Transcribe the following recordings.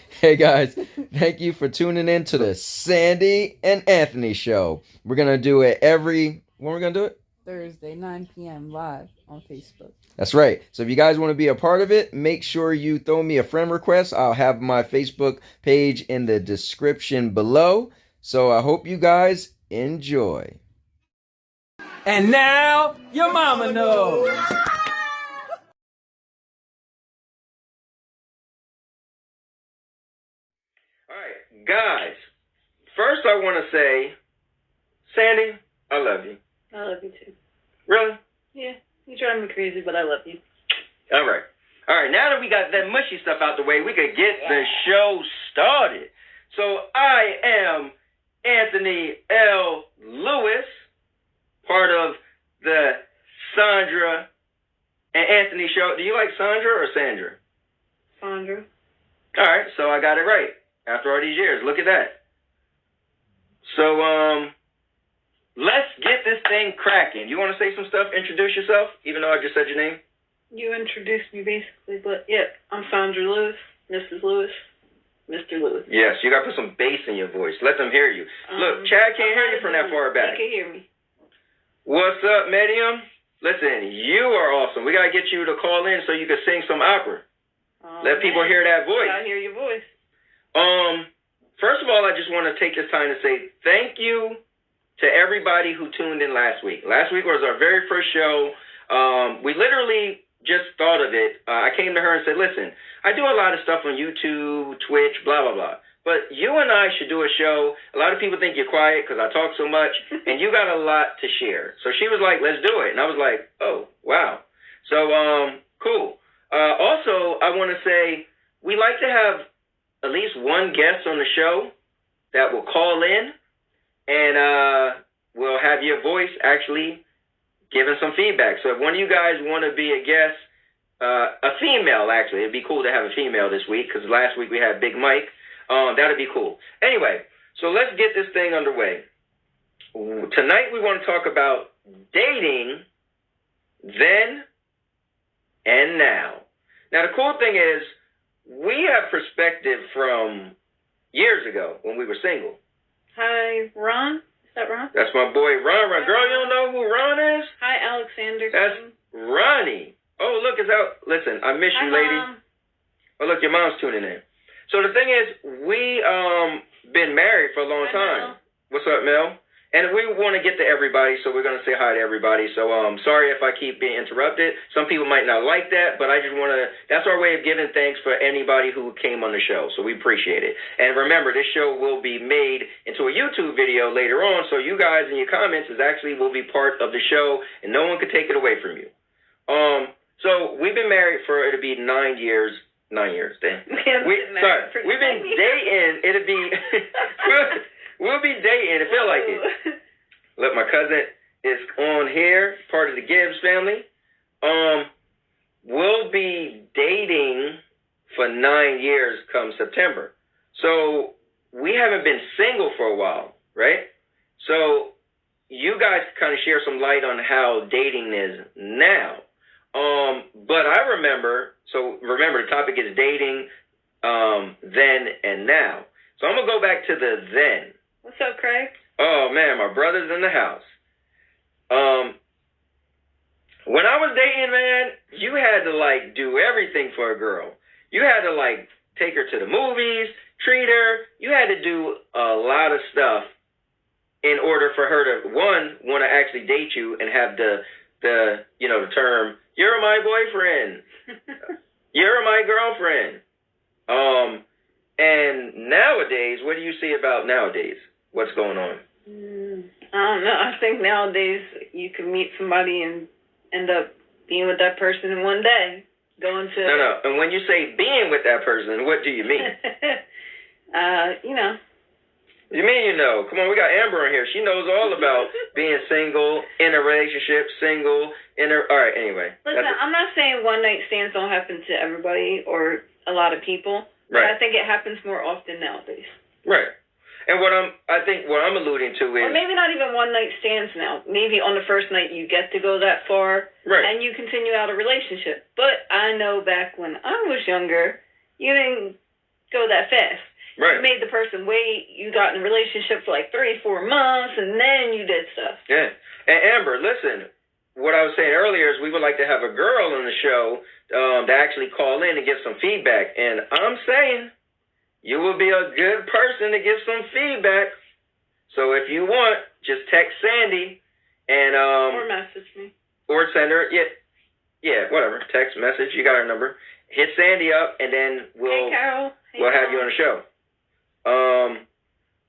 Hey guys, thank you for tuning in to the Sandy and Anthony show. We're gonna do it when we're gonna do it? Thursday, 9 p.m. live on Facebook. That's right. So if you guys want to be a part of it, make sure you throw me a friend request. I'll have my Facebook page in the description below. So I hope you guys enjoy. And now, your mama knows. All right, guys. First, I want to say, Sandy, I love you. I love you too. Really? Yeah, you drive me crazy, but I love you. All right. All right, now that we got that mushy stuff out the way, we could get the show started. So I am Anthony L. Lewis, part of the Sandra and Anthony show. Do you like Sandra or Sandra? Sandra. All right, so I got it right after all these years. Look at that. So, let's get this thing cracking. You want to say some stuff? Introduce yourself, even though I just said your name? You introduced me basically, but yeah, I'm Sandra Lewis, Mrs. Lewis, Mr. Lewis. Yes, you got to put some bass in your voice. Let them hear you. Look, Chad can't hear you from that far back. They can hear me. What's up, Medium? Listen, you are awesome. We got to get you to call in so you can sing some opera. Let people hear that voice. I hear your voice. First of all, I just want to take this time to say thank you to everybody who tuned in last week. Last week was our very first show. We literally just thought of it. I came to her and said, listen, I do a lot of stuff on YouTube, Twitch, blah, blah, blah. But you and I should do a show. A lot of people think you're quiet because I talk so much, and you got a lot to share. So she was like, let's do it. And I was like, oh, wow. So, cool. Also, I want to say we like to have at least one guest on the show that will call in, and we'll have your voice actually giving some feedback. So if one of you guys want to be a guest, a female actually, it'd be cool to have a female this week because last week we had Big Mike. That'd be cool. Anyway, so let's get this thing underway. Tonight we want to talk about dating then and now. Now the cool thing is we have perspective from years ago when we were single. Hi, Ron. Is that Ron? That's my boy Ron. Girl, you don't know who Ron is? Hi, Alexander. That's Ronnie. Oh, look, it's out. Listen, I miss you, lady. Mom. Oh, look, your mom's tuning in. So the thing is, we been married for a long time. Mel. What's up, Mel? And we want to get to everybody, so we're going to say hi to everybody. So sorry if I keep being interrupted. Some people might not like that, but I just want to, that's our way of giving thanks for anybody who came on the show. So we appreciate it. And remember, this show will be made into a YouTube video later on, so you guys in your comments will be part of the show, and no one can take it away from you. So we've been married for, it'll be 9 years. 9 years, damn. We've been dating, it'll be... We'll be dating. It feel like it. Look, my cousin is on here, part of the Gibbs family. We'll be dating for 9 years come September. So we haven't been single for a while, right? So you guys kind of share some light on how dating is now. But I remember, the topic is dating then and now. So I'm going to go back to the then. What's up, Craig? Oh, man, my brother's in the house. When I was dating, man, you had to, do everything for a girl. You had to, take her to the movies, treat her. You had to do a lot of stuff in order for her to, one, want to actually date you and have the term, you're my boyfriend. You're my girlfriend. And nowadays, what do you see about nowadays? What's going on? I don't know. I think nowadays you can meet somebody and end up being with that person in one day. Going to... No. And when you say being with that person, what do you mean? You know. You mean you know? Come on, we got Amber on here. She knows all about being single, in a relationship, single, All right, anyway. Listen, I'm not saying one-night stands don't happen to everybody or a lot of people. But right. I think it happens more often nowadays. Right. And I think what I'm alluding to is... Or maybe not even one-night stands now. Maybe on the first night you get to go that far, right, and you continue out a relationship. But I know back when I was younger, you didn't go that fast. Right. You made the person wait. You got in a relationship for like 3-4 months, and then you did stuff. Yeah. And Amber, listen, what I was saying earlier is we would like to have a girl on the show to actually call in and give some feedback. And I'm saying you will be a good person to give some feedback. So if you want, just text Sandy and Or message me. Or send her, yeah, whatever. Text, message, you got her number. Hit Sandy up, and then Hey, Carol. Hey, we'll have you on the show.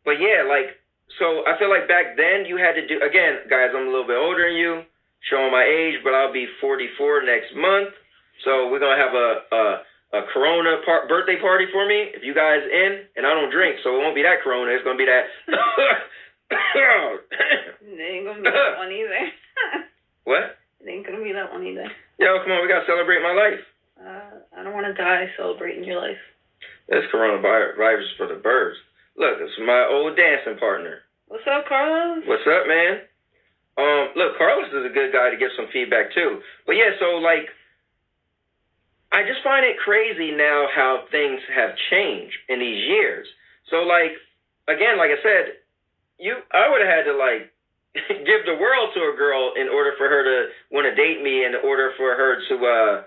But yeah, like, so I feel like back then you had to do, again, guys, I'm a little bit older than you, showing my age, but I'll be 44 next month. So we're going to have a Corona birthday party for me, if you guys in, and I don't drink, so it won't be that Corona, it's going to be that. It ain't going to be that one either. What? It ain't going to be that one either. Yo, come on, we got to celebrate my life. I don't want to die celebrating your life. That's coronavirus for the birds. Look, it's my old dancing partner. What's up, Carlos? What's up, man? Look, Carlos is a good guy to give some feedback, too. But, yeah, so, like, I just find it crazy now how things have changed in these years. So, like, again, like I said, I would have had to, like, give the world to a girl in order for her to want to date me, in order for her to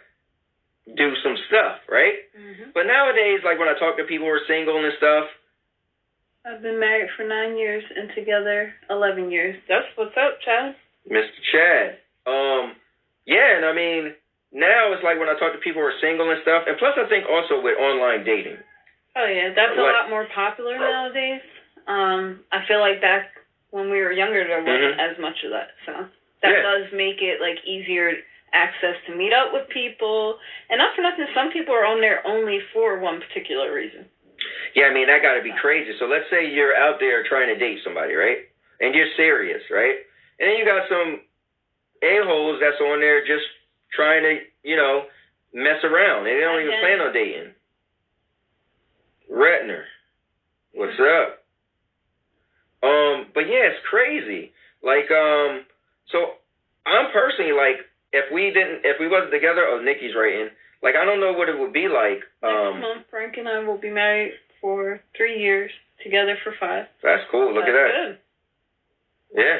do some stuff, right? Mm-hmm. But nowadays, like when I talk to people who are single and stuff. I've been married for 9 years and together 11 years. That's what's up, Chad. Mr. Chad. Yeah, and I mean, now it's like when I talk to people who are single and stuff, and plus I think also with online dating. Oh, yeah, that's a lot more popular nowadays. I feel like back when we were younger, there wasn't as much of that. So that does make it like easier access to meet up with people. And not for nothing, some people are on there only for one particular reason. Yeah, I mean, that got to be crazy. So let's say you're out there trying to date somebody, right? And you're serious, right? And then you got some a-holes that's on there just trying to, mess around. And they don't even plan on dating. Retner, what's up? But yeah, it's crazy. Like, so I'm personally like, if we wasn't together, Nikki's writing, like, I don't know what it would be like. Next month, Frank and I will be married for 3 years, together for 5. That's cool. Look at that. Good. Yeah.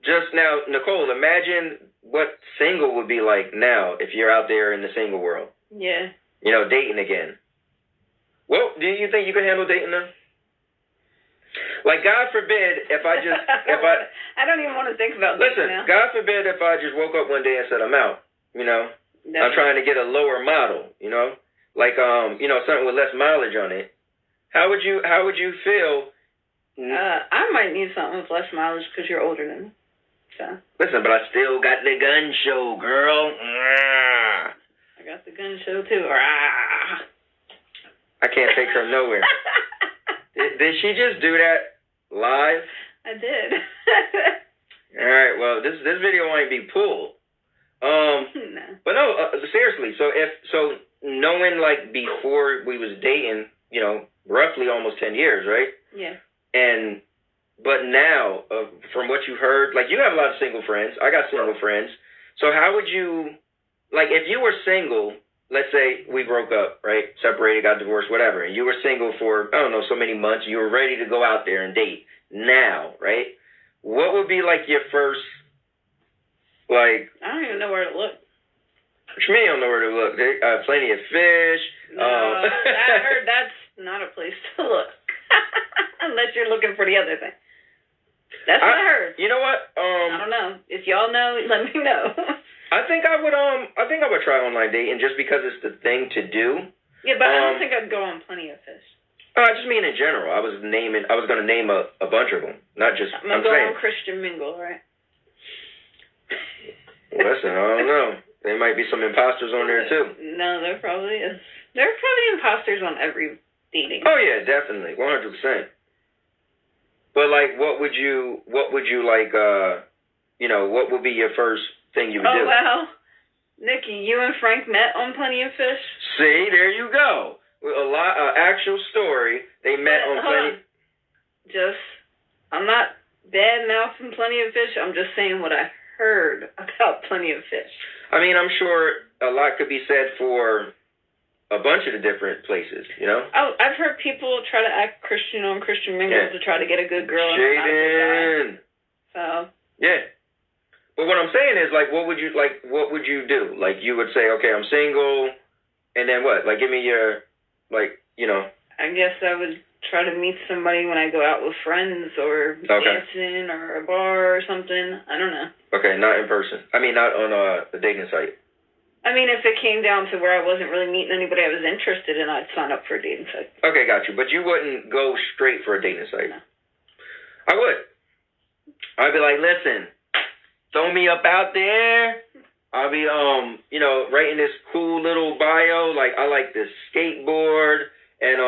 Just now, Nicole, imagine what single would be like now if you're out there in the single world. Yeah. Dating again. Well, do you think you can handle dating now? Like, God forbid if I I don't even want to think about this now. God forbid if I just woke up one day and said I'm out, I'm trying to get a lower model, like, something with less mileage on it. How would you feel? I might need something with less mileage because you're older than me. So. Listen, but I still got the gun show, girl. I got the gun show too. I can't take her nowhere. Did she just do that live? I did. All right. Well, this video might be pulled. No. But no, seriously. So knowing like before we was dating, roughly almost 10 years, right? Yeah. But now, from what you've heard, like you have a lot of single friends. I got single friends. So how would you, like, if you were single? Let's say we broke up, right? Separated, got divorced, whatever. And you were single for, I don't know, so many months. You were ready to go out there and date now, right? What would be like your first, like... I don't even know where to look. What you mean you don't know where to look? Plenty of fish. No, I heard that's not a place to look. Unless you're looking for the other thing. That's what I heard. You know what? I don't know. If y'all know, let me know. I think I would try online dating just because it's the thing to do. Yeah, but I don't think I'd go on Plenty of Fish. I just mean in general. I was going to name a bunch of them, not just. I'm going on Christian Mingle, right? Listen, I don't know. There might be some imposters on there too. No, there probably is. There are probably imposters on every dating. Oh yeah, definitely, 100%. But like, what would you like? What would be your first thing you would do? Oh well, Nikki, you and Frank met on Plenty of Fish. See, there you go. Actual story. They met on Plenty. I'm not bad mouthing Plenty of Fish. I'm just saying what I heard about Plenty of Fish. I mean, I'm sure a lot could be said for a bunch of the different places, you know? Oh, I've heard people try to act Christian on Christian mingles to try to get a good girl. Shaden. So. Yeah. But what I'm saying is, like, what would you do? Like, you would say, okay, I'm single, and then what? Like, give me your, like, you know. I guess I would try to meet somebody when I go out with friends or dancing or a bar or something. I don't know. Okay, not in person. I mean, not on a dating site. I mean, if it came down to where I wasn't really meeting anybody I was interested in, I'd sign up for a dating site. Okay, got you. But you wouldn't go straight for a dating site? No. I would. I'd be like, listen, throw me up out there. I'll be, you know, writing this cool little bio. Like, I like to skateboard and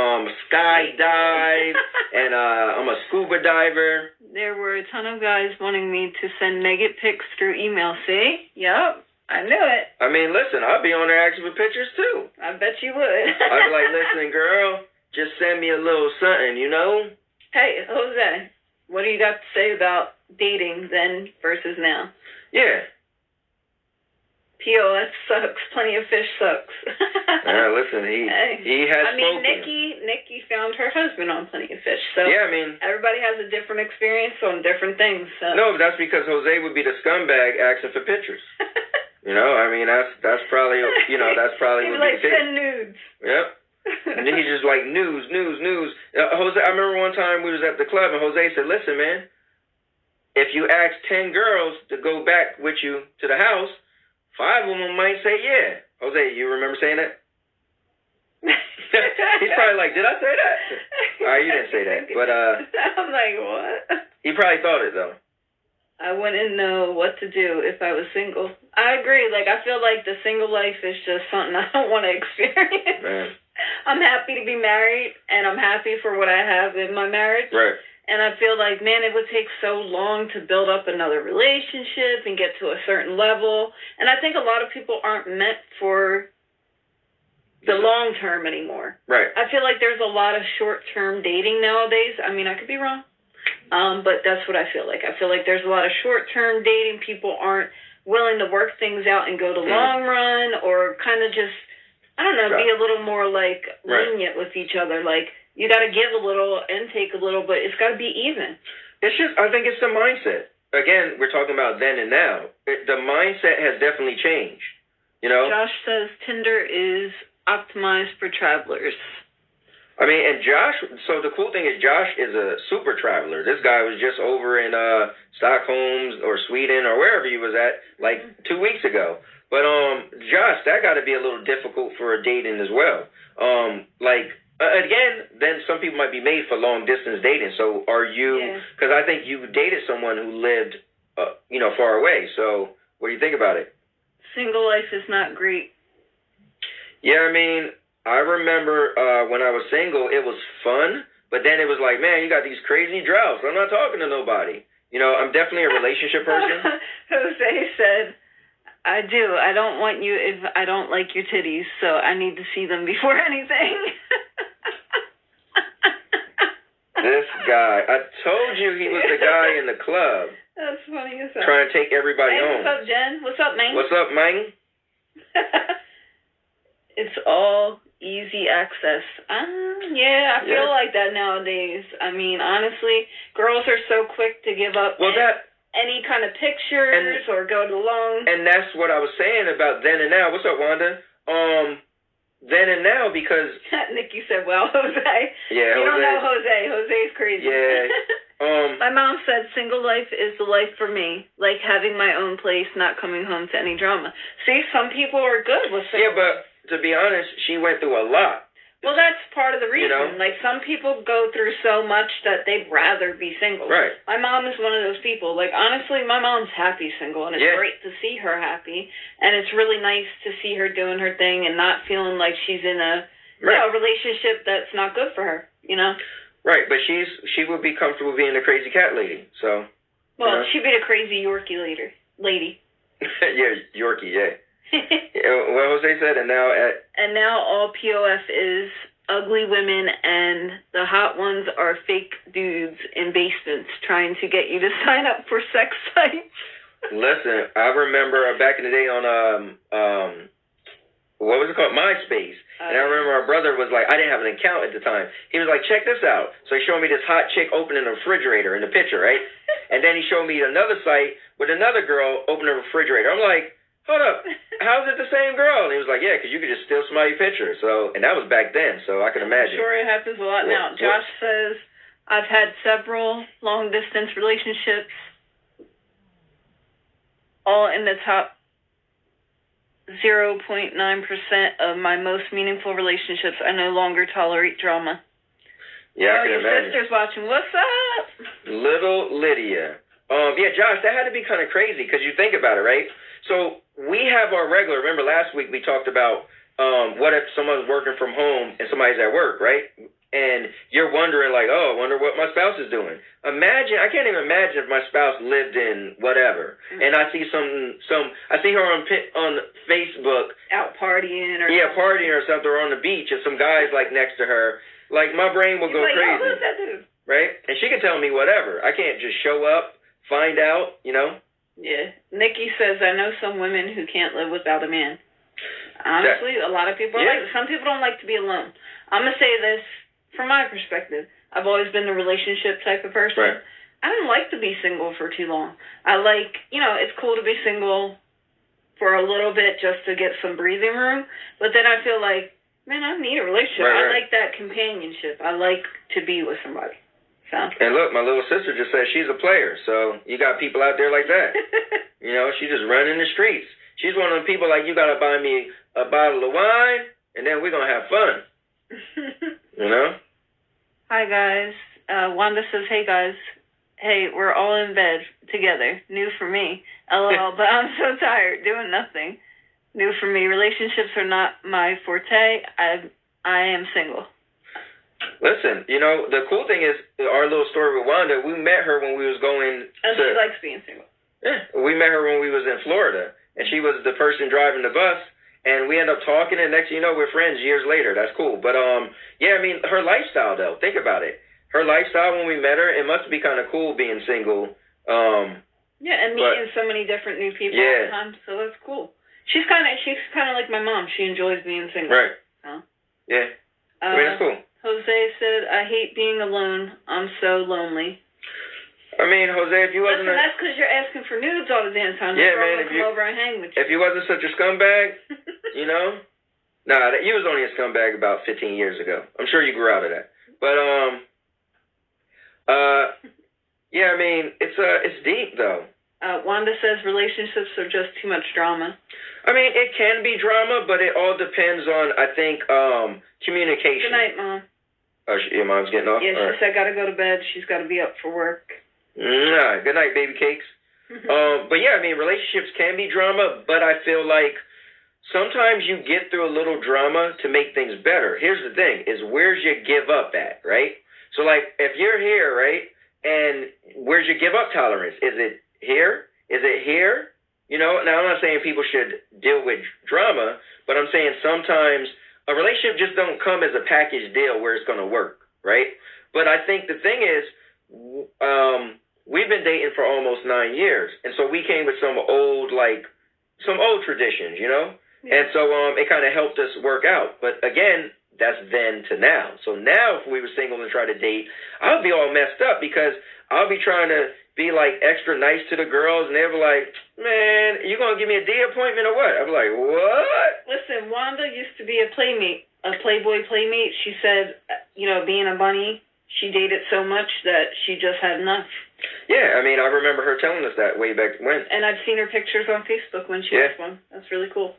skydive, and I'm a scuba diver. There were a ton of guys wanting me to send naked pics through email. See? Yep. I knew it. I mean, listen, I'll be on there asking for pictures, too. I bet you would. I'd be like, listen, girl, just send me a little something, you know? Hey, Jose, what do you got to say about dating then versus now? Yeah. POS sucks. Plenty of fish sucks. Listen, he has spoken. Nikki found her husband on Plenty of Fish. So yeah, I mean, everybody has a different experience on different things. So. No, but that's because Jose would be the scumbag asking for pictures. You know, I mean, that's probably, you know, that's probably He'd what like send nudes. Yep. And then he just like, news. Jose, I remember one time we was at the club and Jose said, listen, man, if you ask 10 girls to go back with you to the house, 5 of them might say yeah. Jose, you remember saying that? He's probably like, did I say that? You didn't say that. But I'm like, what? He probably thought it, though. I wouldn't know what to do if I was single. I agree. Like, I feel like the single life is just something I don't want to experience. Man. I'm happy to be married, and I'm happy for what I have in my marriage. Right. And I feel like, man, it would take so long to build up another relationship and get to a certain level. And I think a lot of people aren't meant for the long term anymore. Right. I feel like there's a lot of short-term dating nowadays. I mean, I could be wrong. But that's what I feel like. I feel like there's a lot of short-term dating. People aren't willing to work things out and go the long run, or kind of just, I don't know, be a little more like lenient with each other. Like, you got to give a little and take a little, but it's got to be even. It's just, I think it's the mindset. Again, we're talking about then and now. The mindset has definitely changed. You know? Josh says Tinder is optimized for travelers. I mean, and Josh, so the cool thing is Josh is a super traveler. This guy was just over in Stockholm or Sweden or wherever he was at like 2 weeks ago. But Josh, that got to be a little difficult for dating as well. Again, then some people might be made for long distance dating. So are you, because I think you dated someone who lived, far away. So what do you think about it? Single life is not great. Yeah, I mean, I remember when I was single, it was fun, but then it was like, man, you got these crazy droughts. I'm not talking to nobody. You know, I'm definitely a relationship person. Jose said, I do. I don't want you if I don't like your titties, so I need to see them before anything. This guy. I told you he was the guy in the club. That's funny as hell. Trying to take everybody home. What's up, Jen? What's up, man? What's up, man? It's all easy access. Yeah, I feel like that nowadays. I mean, honestly, girls are so quick to give up any kind of pictures or go to long. And that's what I was saying about then and now. What's up, Wanda? Then and now, because Nikki said, well, Jose. Yeah, you don't know Jose. Jose's crazy. Yeah. My mom said single life is the life for me, like having my own place, not coming home to any drama. See, some people are good with single life. But to be honest, she went through a lot. Well, that's part of the reason. You know? Like, some people go through so much that they'd rather be single. Right. My mom is one of those people. Like, honestly, my mom's happy single, and it's great to see her happy. And it's really nice to see her doing her thing and not feeling like she's in a relationship that's not good for her, you know? Right, but she would be comfortable being a crazy cat lady, so. Well, she'd be the crazy Yorkie lady. Yeah, Yorkie, yeah. What Jose said, and now all POF is ugly women, and the hot ones are fake dudes in basements trying to get you to sign up for sex sites. Listen, I remember back in the day on what was it called? MySpace. And I remember my brother was like, I didn't have an account at the time. He was like, check this out. So he showed me this hot chick opening a refrigerator in the picture, right? And then he showed me another site with another girl opening a refrigerator. I'm like, hold up, how's it the same girl? And he was like, yeah, because you could just still smell your picture. So, and that was back then, so I can imagine. I'm sure it happens a lot now. Josh says, I've had several long-distance relationships, all in the top 0.9% of my most meaningful relationships. I no longer tolerate drama. Yeah, I can your imagine. sister's watching. What's up? Little Lydia. Yeah, Josh, that had to be kind of crazy because you think about it, right? So we have our regular. Remember last week we talked about what if someone's working from home and somebody's at work, right? And you're wondering like, oh, I wonder what my spouse is doing. Imagine, I can't even imagine if my spouse lived in whatever, and I see I see her on Facebook out partying or partying or something, or on the beach, and some guy's like next to her. Like my brain will go like, crazy. Oh, who's that dude? Right? And she can tell me whatever. I can't just show up, find out, you know? Yeah. Nikki says, I know some women who can't live without a man. Honestly, a lot of people some people don't like to be alone. I'm going to say this from my perspective. I've always been the relationship type of person. Right. I don't like to be single for too long. I like, it's cool to be single for a little bit just to get some breathing room. But then I feel like, man, I need a relationship. Right. I like that companionship. I like to be with somebody. So. And look, my little sister just said she's a player. So you got people out there like that. She just running the streets. She's one of the people like, you got to buy me a bottle of wine, and then we're going to have fun. Hi, guys. Wanda says, hey, guys. Hey, we're all in bed together. New for me. LOL, but I'm so tired doing nothing. New for me. Relationships are not my forte. I am single. Listen, the cool thing is our little story with Wanda, we met her when we was going she likes being single. Yeah, we met her when we was in Florida, and she was the person driving the bus, and we ended up talking, and next thing you know, we're friends years later. That's cool. But, yeah, I mean, her lifestyle, though, think about it. Her lifestyle when we met her, it must be kind of cool being single. Yeah, and meeting so many different new people all the time, so that's cool. She's kind of like my mom. She enjoys being single. Right. So. Yeah. I mean, that's cool. Jose said, I hate being alone. I'm so lonely. I mean, Jose, if you wasn't... Listen, that's because you're asking for nudes all the damn time. Yeah, man. Come over and hang with you. If you wasn't such a scumbag, Nah, you was only a scumbag about 15 years ago. I'm sure you grew out of that. But, yeah, I mean, it's deep, though. Wanda says relationships are just too much drama. I mean, it can be drama, but it all depends on, I think, communication. Good night, Mom. Oh, your mom's getting off? Yeah, she said, got to go to bed. She's got to be up for work. Good night, baby cakes. But, yeah, I mean, relationships can be drama, but I feel like sometimes you get through a little drama to make things better. Here's the thing, is where's your give up at, right? So, like, if you're here, right, and where's your give up tolerance? Is it here? Is it here? Now I'm not saying people should deal with drama, but I'm saying sometimes a relationship just don't come as a package deal where it's going to work, right? But I think the thing is, we've been dating for almost 9 years, and so we came with some old traditions, Yeah. And so it kind of helped us work out. But again, that's then to now. So now if we were single and tried to date, I would be all messed up because I'll be trying to be like extra nice to the girls, and they'll be like, man, you going to give me a D appointment or what? I'm like, what? Listen, Wanda used to be a Playboy playmate. She said, being a bunny, she dated so much that she just had enough. Yeah, I mean, I remember her telling us that way back when. And I've seen her pictures on Facebook when she was one. That's really cool.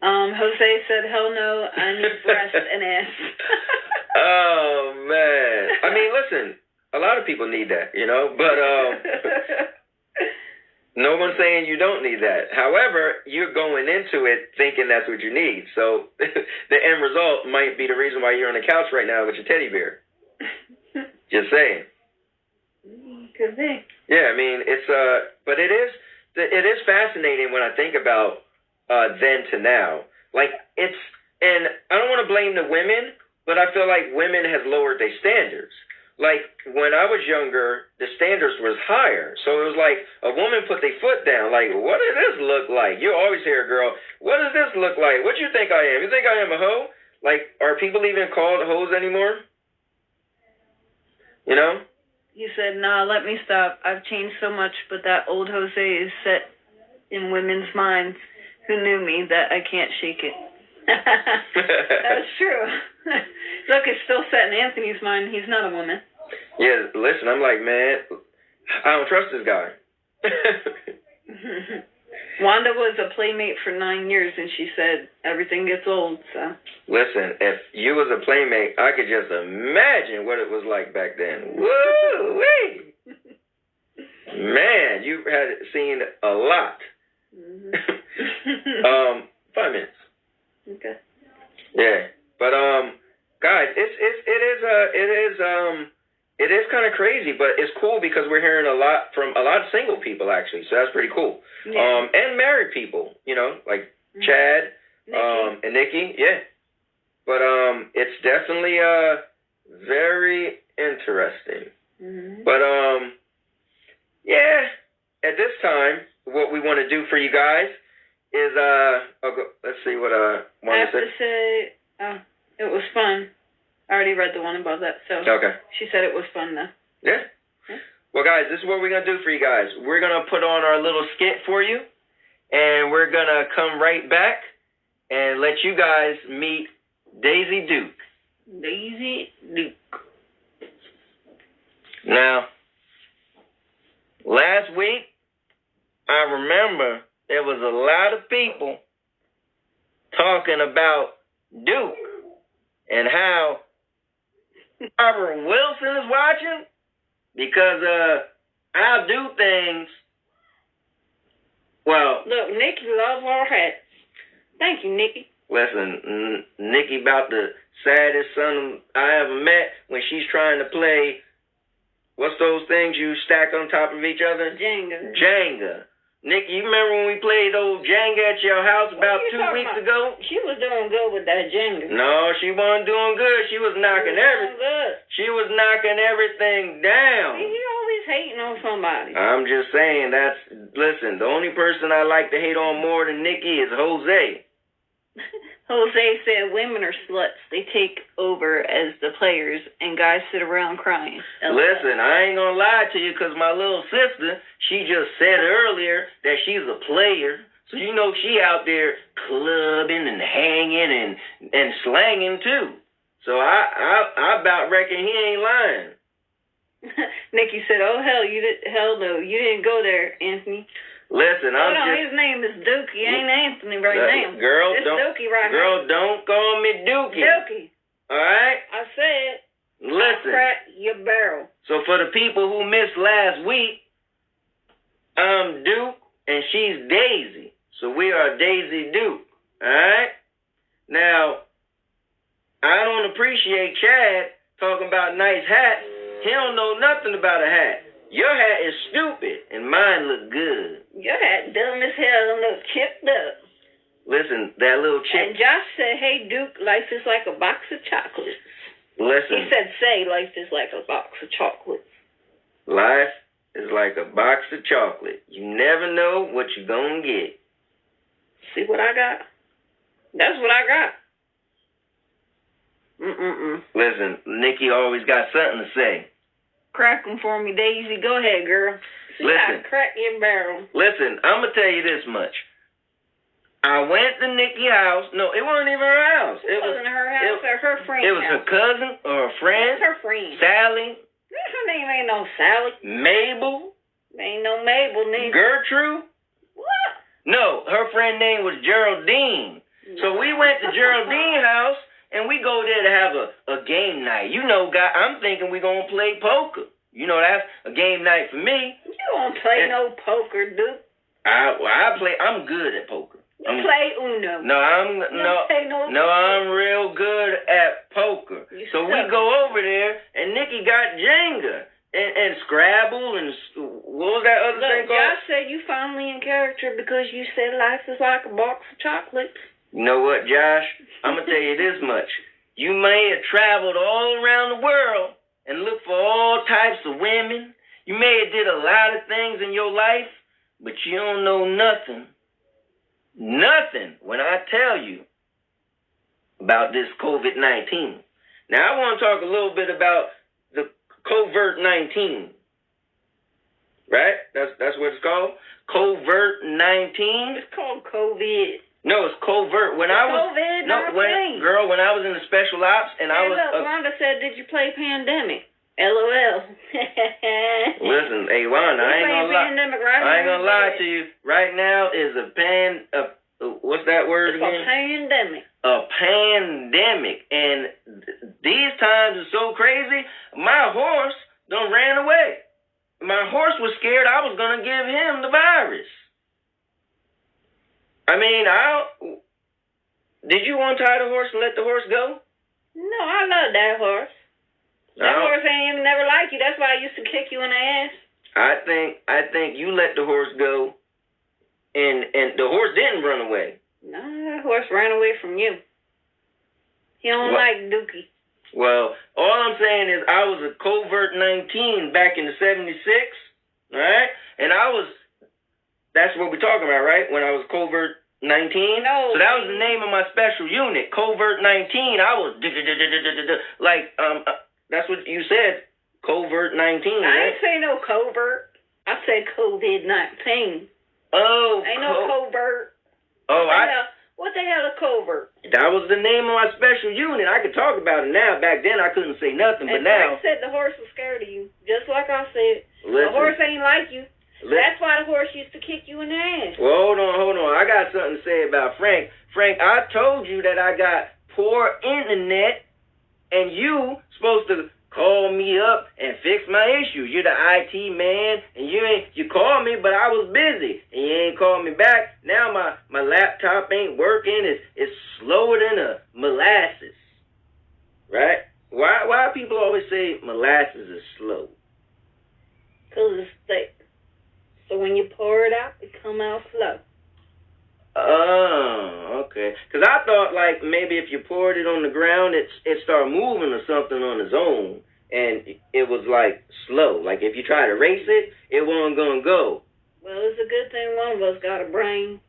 Jose said, hell no, I need breasts and ass. Oh, man. I mean, listen, a lot of people need that, but no one's saying you don't need that. However, you're going into it thinking that's what you need. So the end result might be the reason why you're on the couch right now with your teddy bear. Just saying. Could be. Yeah, I mean, but it is fascinating when I think about then to now. Like, and I don't want to blame the women, but I feel like women have lowered their standards. like when I was younger, the standards was higher. So it was like a woman put their foot down, like, what does this look like? You always hear a girl, what does this look like? What you think I am? You think I am a hoe? Like, are people even called hoes anymore? You know? You said, nah, let me stop. I've changed so much, but that old Jose is set in women's minds who knew me that I can't shake it. That's true. Look, it's still set in Anthony's mind. He's not a woman. Yeah, listen, I'm like, man, I don't trust this guy. Wanda was a playmate for 9 years, and she said everything gets old, so. Listen, if you was a playmate, I could just imagine what it was like back then. Woo-wee! Man, you had seen a lot. Mm-hmm. 5 minutes. Okay. Yeah, but guys, it is kind of crazy, but it's cool because we're hearing a lot from a lot of single people actually, so that's pretty cool. Yeah. And married people, you know, like Chad, Nikki. and Nikki, yeah. But it's definitely very interesting. Mm-hmm. But yeah, at this time, what we want to do for you guys is let's see what I have to to say, it was fun. I already read the one above that, so. Okay. She said it was fun though. Yeah. Well, guys, this is what we're going to do for you guys. We're going to put on our little skit for you, and we're going to come right back and let you guys meet Daisy Duke. Daisy Duke. Now, last week, I remember there was a lot of people talking about Duke and how Robert Wilson is watching because I'll do things. Well, look, Nikki loves our hats. Thank you, Nikki. Listen, Nikki about the saddest son I ever met when she's trying to play, what's those things you stack on top of each other? Jenga. Nikki, you remember when we played old Jenga at your house about 2 weeks ago? She was doing good with that Jenga. No, she wasn't doing good. She was knocking everything. She was knocking everything down. See, you always hating on somebody. I'm just saying listen, the only person I like to hate on more than Nikki is Jose. Jose said women are sluts. They take over as the players, and guys sit around crying. Listen, I ain't gonna lie to you because my little sister, she just said earlier that she's a player. So you know she out there clubbing and hanging and slanging too. So I about reckon he ain't lying. Nikki said, "Oh hell no, you didn't go there, Anthony." Listen, his name is Dookie, ain't Anthony right now. Girl, it's Dookie right now. Don't call me Dookie. Dookie. All right? I said, listen. Crack your barrel. So for the people who missed last week, I'm Duke and she's Daisy. So we are Daisy Duke. All right? Now, I don't appreciate Chad talking about nice hats. He don't know nothing about a hat. Your hat is stupid, and mine look good. Your hat dumb as hell and look chipped up. Listen, that little chip. And Josh said, hey, Duke, life is like a box of chocolates. Listen. He said, say, life is like a box of chocolates. Life is like a box of chocolate. You never know what you're going to get. See what I got? That's what I got. Listen, Nikki always got something to say. Crack them for me, Daisy. Go ahead, girl. Listen. Crack your barrel. Listen, I'm going to tell you this much. I went to Nikki's house. No, it wasn't even her house. It wasn't her house or her friend's house. It was house. her cousin or her friend. What's her friend? Sally. Her name ain't no Sally. Mabel. Ain't no Mabel name. Gertrude. What? No, her friend name was Geraldine. So we went to Geraldine's house. And we go there to have a game night. You know, guy, I'm thinking we're going to play poker. You know, that's a game night for me. You don't play no poker, dude. I'm good at poker. You play Uno. No, I'm real good at poker. So we go over there, and Nikki got Jenga and Scrabble and what was that other thing called? Josh said you finally in character because you said life is like a box of chocolates. You know what, Josh? I'm going to tell you this much. You may have traveled all around the world and look for all types of women. You may have did a lot of things in your life, but you don't know nothing. Nothing when I tell you about this COVID-19. Now, I want to talk a little bit about the COVID-19. Right? That's what it's called? COVID-19. It's called COVID. No, it's covert. When I was when I was in the special ops and I was Wanda said, "Did you play Pandemic?" LOL. Listen, hey Wanda, I ain't gonna lie to you. Right now is what's that word again? It's a pandemic. A pandemic, and these times are so crazy. My horse done ran away. My horse was scared I was gonna give him the virus. I mean, did you untie the horse and let the horse go? No, I love that horse. That horse ain't even never liked you. That's why I used to kick you in the ass. I think you let the horse go, and the horse didn't run away. No, that horse ran away from you. He don't like Dookie. Well, all I'm saying is I was a COVID-19 back in the 76, all right? And that's what we're talking about, right? When I was COVID-19? No. So that was the name of my special unit, COVID-19. I was that's what you said, COVID-19, right? I ain't say no covert. I said COVID-19. Oh. Ain't no covert. Oh, what the hell a covert? That was the name of my special unit. I could talk about it now. Back then, I couldn't say nothing, but now. Frank said the horse was scared of you, just like I said. Listen, the horse ain't like you. That's why the horse used to kick you in the ass. Well, hold on. I got something to say about Frank. Frank, I told you that I got poor internet, and you supposed to call me up and fix my issue. You're the IT man, and you called me, but I was busy, and you ain't called me back. Now my laptop ain't working. It's slower than a molasses, right? Why people always say molasses is slow? 'Cause it's thick. So when you pour it out, it come out slow. Oh, okay. Because I thought, like, maybe if you poured it on the ground, it started moving or something on its own, and it was, like, slow. Like, if you try to race it, it wasn't going to go. Well, it's a good thing one of us got a brain.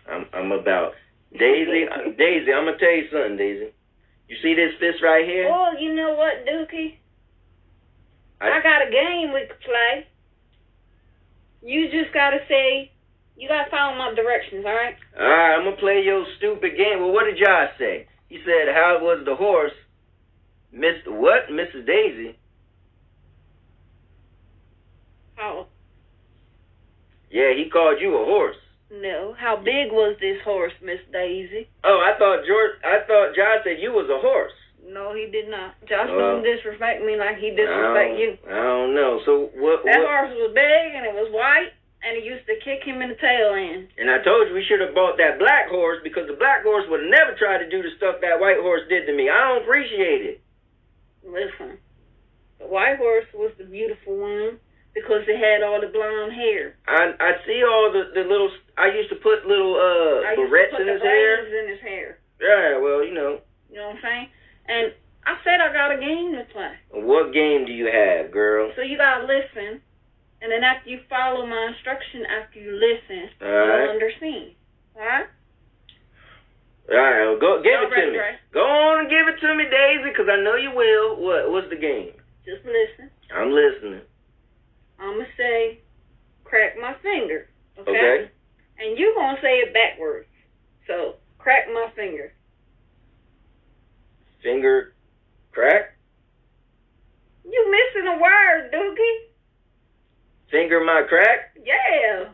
I'm about... Daisy, I'm going to tell you something, Daisy. You see this fist right here? Oh, you know what, Dookie? I got a game we could play. You just got to say... You got to follow my directions, all right? All right, I'm going to play your stupid game. Well, what did Josh say? He said, how was the horse? Mr. What? Mrs. Daisy? How? Yeah, he called you a horse. No. How big was this horse, Miss Daisy? Oh, I thought Josh said you was a horse. No, he did not. Josh don't disrespect me like he disrespect you. I don't know. So what? That horse was big and it was white. And he used to kick him in the tail end. And I told you we should have bought that black horse because the black horse would have never tried to do the stuff that white horse did to me. I don't appreciate it. Listen, the white horse was the beautiful one because it had all the blonde hair. I see all the little... I used to put little barrettes in his hair. In his hair. Yeah, well, you know. You know what I'm saying? And I said I got a game to play. What game do you have, girl? So you got to listen. And then after you follow my instruction, after you listen, you'll understand. All right? All right, well, go give it to me. Right? Go on and give it to me, Daisy, because I know you will. What's the game? Just listen. I'm listening. I'm going to say, crack my finger. Okay? And you're going to say it backwards. So, crack my finger. Finger crack? You missing a word, Dookie. Finger my crack? Yeah.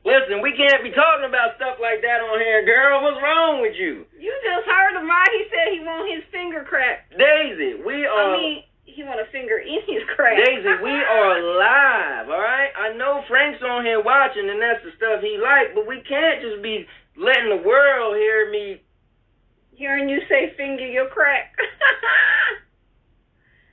Listen, we can't be talking about stuff like that on here, girl. What's wrong with you? You just heard him, right? He said he want his finger cracked. Daisy, we are... he want a finger in his crack. Daisy, we are live, all right? I know Frank's on here watching, and that's the stuff he like, but we can't just be letting the world hear me... Hearing you say finger your crack.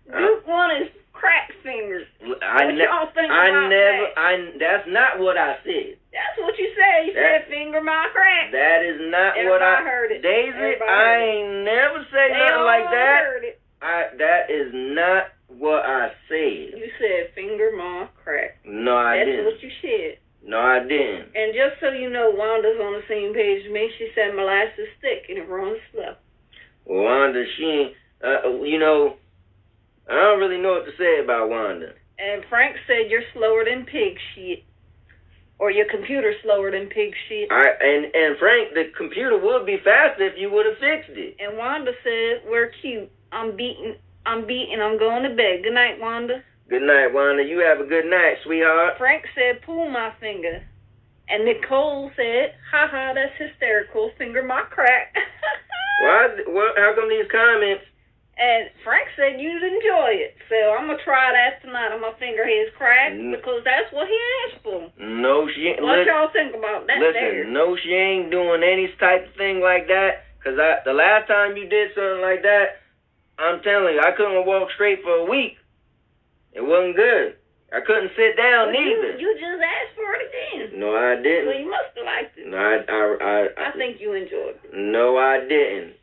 Duke want his crack fingers. I What y'all think about that? That's not what I said. That's what you said. You said finger my crack. That is not what I heard it. Daisy, Everybody I heard ain't never said nothing like that. Heard it. That is not what I said. You said finger my crack. No, I didn't. That's what you said. No, I didn't. And just so you know, Wanda's on the same page as me. She said molasses thick and it runs slow. Wanda, she ain't, you know, I don't really know what to say about Wanda. And Frank said you're slower than pig shit. Or your computer's slower than pig shit. And Frank, the computer would be faster if you would have fixed it. And Wanda said, we're cute. I'm beaten. I'm going to bed. Good night, Wanda. Good night, Wanda. You have a good night, sweetheart. Frank said, pull my finger. And Nicole said, haha, that's hysterical. Finger my crack. How come these comments? And Frank said you'd enjoy it. So I'm going to try that tonight on my finger his crack because that's what he asked for. No, she ain't. What y'all think about that? Listen, no, she ain't doing any type of thing like that. Because the last time you did something like that, I'm telling you, I couldn't walk straight for a week. It wasn't good. I couldn't sit down neither. You just asked for it again. No, I didn't. Well, you must have liked it. No, I think you enjoyed it. No, I didn't.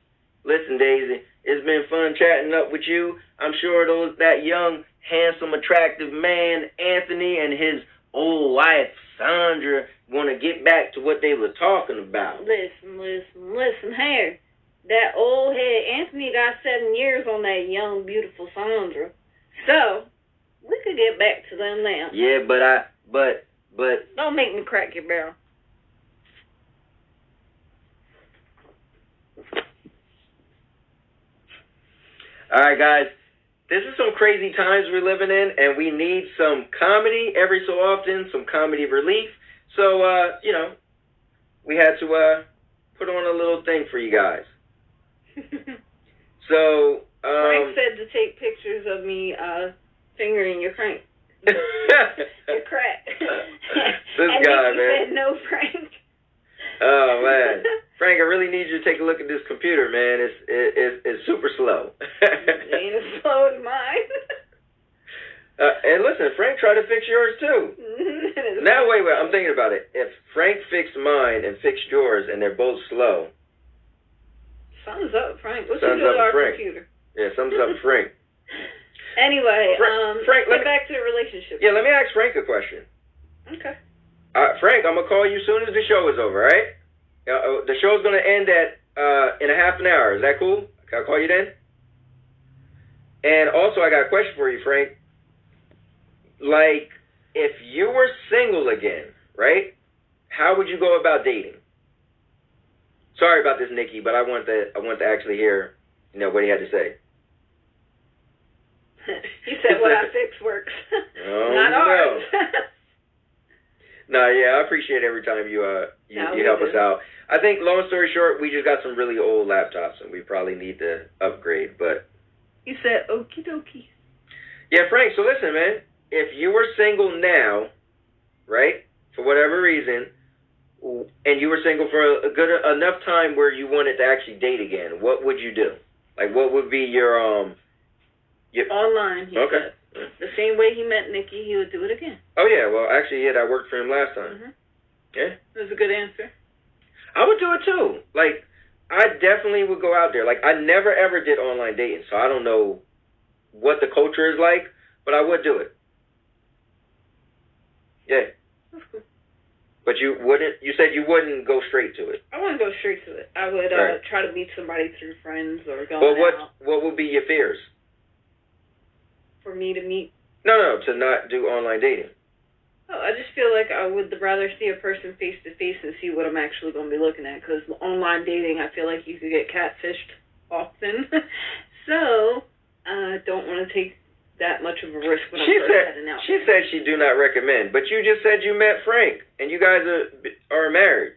Listen, Daisy, it's been fun chatting up with you. I'm sure that young, handsome, attractive man, Anthony, and his old wife, Sandra, want to get back to what they were talking about. Listen here. That old head Anthony got 7 years on that young, beautiful Sandra. So, we could get back to them now. Yeah, but... Don't make me crack your barrel. All right, guys. This is some crazy times we're living in, and we need some comedy every so often, some comedy relief. So, you know, we had to put on a little thing for you guys. So, Frank said to take pictures of me fingering your crank. Your crack. This and guy, Nikki man. said no, Frank. Oh, man. Frank, I really need you to take a look at this computer, man. It's super slow. It ain't as slow as mine. And listen, Frank tried to fix yours, too. Now, wait, I'm thinking about it. If Frank fixed mine and fixed yours, and they're both slow. Thumbs up, Frank. What thumbs you do with our Frank. computer? Yeah, thumbs up, Frank. Anyway, Frank, get back to the relationship. Yeah, let me ask Frank a question. Okay. Frank, I'm going to call you as soon as the show is over, right? The show's going to end in a half an hour. Is that cool? Can I call you then? And also, I got a question for you, Frank. Like, if you were single again, right, how would you go about dating? Sorry about this, Nikki, but I want to actually hear, you know, what he had to say. He said what I fix works. Oh, Not ours. No, yeah, I appreciate every time you help us out. I think, long story short, we just got some really old laptops, and we probably need to upgrade, but... You said okie dokie. Yeah, Frank, so listen, man. If you were single now, right, for whatever reason, and you were single for a good enough time where you wanted to actually date again, what would you do? Like, what would be your Online, he said. The same way he met Nikki, he would do it again. Oh, yeah. Well, actually, yeah, that worked for him last time. Mm-hmm. Yeah. That was a good answer. I would do it, too. Like, I definitely would go out there. Like, I never, ever did online dating, so I don't know what the culture is like, but I would do it. Yeah. That's cool. But you wouldn't, you said you wouldn't go straight to it. I wouldn't go straight to it. I would Right. try to meet somebody through friends or going out. What would be your fears? For me to meet? No, to not do online dating. Oh, I just feel like I would rather see a person face to face and see what I'm actually going to be looking at. Because online dating, I feel like you could get catfished often. So, I don't want to take that much of a risk when I'm first heading out. She said she do not recommend, but you just said you met Frank, and you guys are married.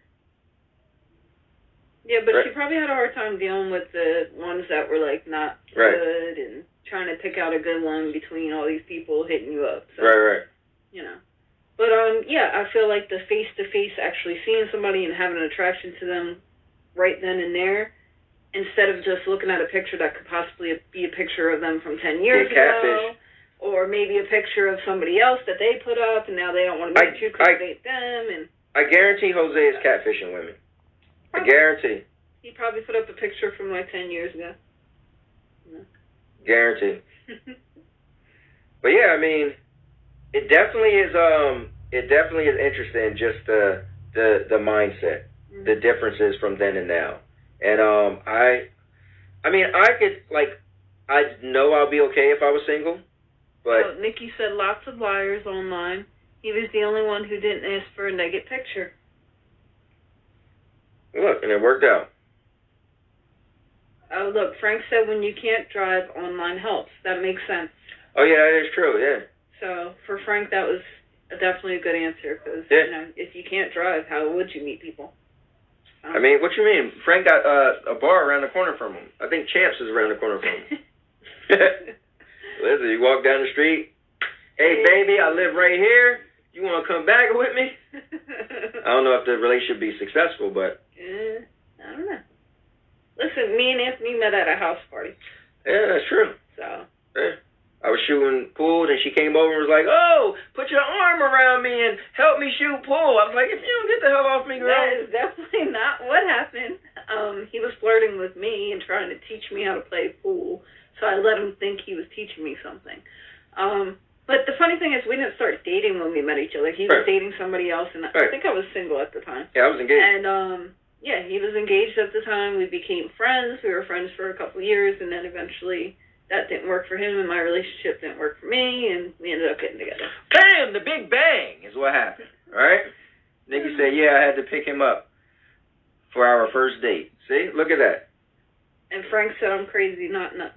Yeah, but right. She probably had a hard time dealing with the ones that were, like, not right. good and trying to pick out a good one between all these people hitting you up. So, right. You know. But, yeah, I feel like the face-to-face, actually seeing somebody and having an attraction to them right then and there, instead of just looking at a picture that could possibly be a picture of them from 10 years ago, or maybe a picture of somebody else that they put up, and now they don't want to meet you because they hate them. And I guarantee Jose is catfishing women. Probably. I guarantee. He probably put up a picture from like 10 years ago. No. Guarantee. But yeah, I mean, it definitely is. It definitely is interesting. Just the mindset, the differences from then and now. And I mean, I could I know I'll be okay if I was single. But Nikki said lots of liars online. He was the only one who didn't ask for a naked picture. Look, and it worked out. Oh, look, Frank said when you can't drive, online helps. That makes sense. Oh, yeah, that is true, yeah. So, for Frank, that was definitely a good answer, because, if you can't drive, how would you meet people? I mean, what you mean? Frank got a bar around the corner from him. I think Champs is around the corner from him. Listen, you walk down the street, hey, baby, I live right here. You want to come back with me? I don't know if the relationship be successful, but... I don't know. Listen, me and Anthony met at a house party. Yeah, that's true. So... Yeah. I was shooting pool, and she came over and was like, oh, put your arm around me and help me shoot pool. I was like, if you don't get the hell off me, girl. That is definitely not what happened. He was flirting with me and trying to teach me how to play pool, so I let him think he was teaching me something. But the funny thing is, we didn't start dating when we met each other. He was dating somebody else, and I think I was single at the time. Yeah, I was engaged. And, yeah, he was engaged at the time. We became friends. We were friends for a couple of years, and then eventually... that didn't work for him, and my relationship didn't work for me, and we ended up getting together. Bam! The Big Bang is what happened, all right? Nikki said, yeah, I had to pick him up for our first date. See? Look at that. And Frank said I'm crazy, not nuts.